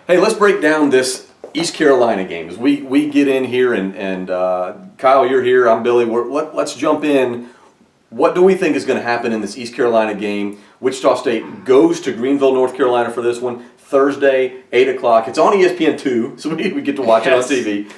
Hey, let's break down this East Carolina game. As we get in here, and Kyle, you're here, I'm Billy. Let's jump in. What do we think is going to happen in this East Carolina game? Wichita State goes to Greenville, North Carolina for this one, Thursday, 8 o'clock. It's on ESPN2, so we get to watch it on TV.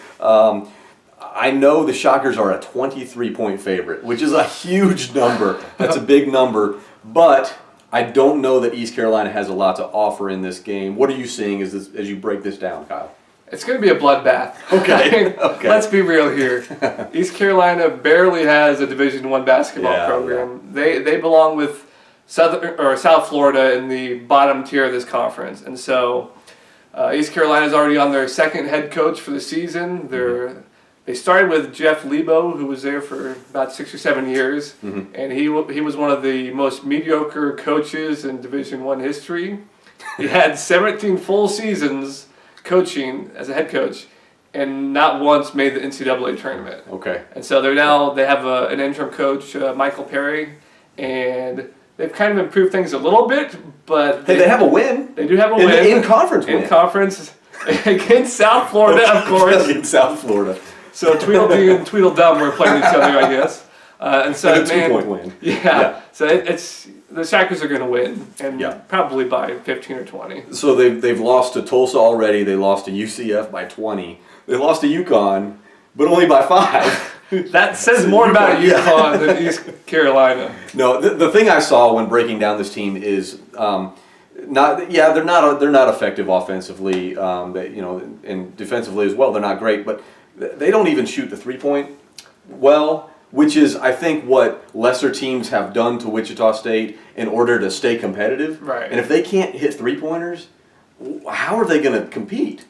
I know the Shockers are a 23-point favorite, which is a huge number. That's a big number, but I don't know that East Carolina has a lot to offer in this game. What are you seeing as you break this down, Kyle? It's going to be a bloodbath. Okay. Let's be real here. East Carolina barely has a Division I basketball program. Yeah. They belong with South Florida in the bottom tier of this conference, and so East Carolina is already on their second head coach for the season. They started with Jeff Lebo, who was there for about 6 or 7 years, and he was one of the most mediocre coaches in Division I history. He had 17 full seasons coaching as a head coach, and not once made the NCAA tournament. Okay. And so they have an interim coach, Michael Perry, and they've kind of improved things a little bit, but they have a win. They do have a win. In conference win. In conference against South Florida, of course. Against South Florida. So Tweedledee and Tweedledum were playing each other, I guess. And so a 2-point win. Yeah. So it's the Shockers are going to win, and probably by 15 or 20. So they've lost to Tulsa already. They lost to UCF by 20. They lost to UConn, but only by 5. That says more about UConn than East Carolina. No, the thing I saw when breaking down this team is they're not effective offensively. And defensively as well, they're not great, but they don't even shoot the 3-point well, which is, I think, what lesser teams have done to Wichita State in order to stay competitive. Right. And if they can't hit 3-pointers, how are they going to compete,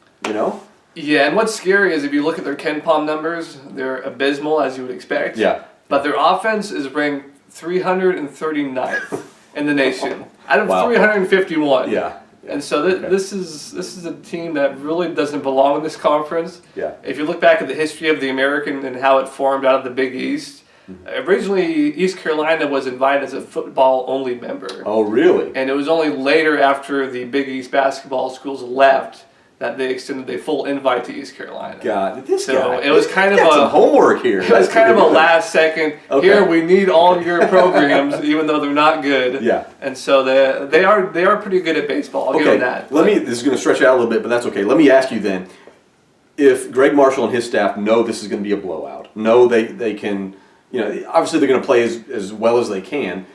Yeah, and what's scary is if you look at their KenPom numbers, they're abysmal, as you would expect. Yeah. But their offense is ranked 339th in the nation out of 351. Yeah. And so this is a team that really doesn't belong in this conference. Yeah. If you look back at the history of the American and how it formed out of the Big East, originally East Carolina was invited as a football-only member. Oh, really? And it was only later, after the Big East basketball schools left, that they extended a full invite to East Carolina. God, this guy. So it was kind of some homework here. It was kind of a last second. Okay. Here, we need all your programs, even though they're not good. Yeah. And so they are pretty good at baseball. I'll give them that. This is going to stretch it out a little bit, but that's okay. Let me ask you then, if Greg Marshall and his staff know this is going to be a blowout, know they can, obviously they're going to play as well as they can.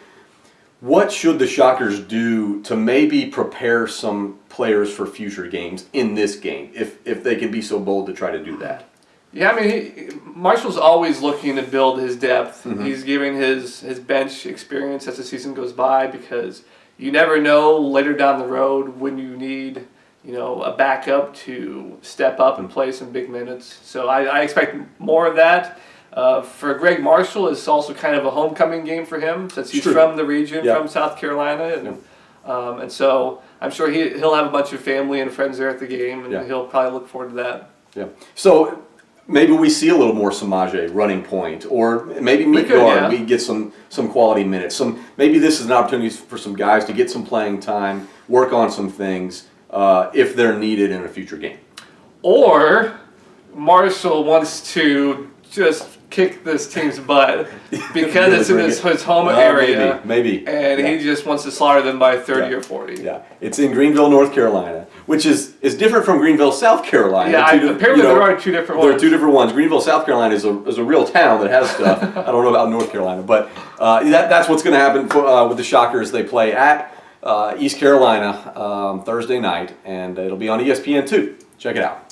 What should the Shockers do to maybe prepare some players for future games in this game, if they can be so bold to try to do that? Yeah, I mean, Marshall's always looking to build his depth. He's giving his bench experience as the season goes by, because you never know later down the road when you need, a backup to step up and play some big minutes. So I expect more of that. For Greg Marshall, it's also kind of a homecoming game for him, since he's from the region, from South Carolina, and so I'm sure he'll have a bunch of family and friends there at the game, and he'll probably look forward to that. Yeah. So maybe we see a little more Samaje running point, or maybe guard. We get some quality minutes. Maybe this is an opportunity for some guys to get some playing time, work on some things if they're needed in a future game. Or Marshall wants to just kick this team's butt because it's in his home area. Maybe. And he just wants to slaughter them by 30 or 40. Yeah. It's in Greenville, North Carolina, which is different from Greenville, South Carolina. Yeah, apparently there are two different ones. There are two different ones. Greenville, South Carolina is a real town that has stuff. I don't know about North Carolina, but that's what's going to happen with the Shockers. They play at East Carolina Thursday night, and it'll be on ESPN2. Check it out.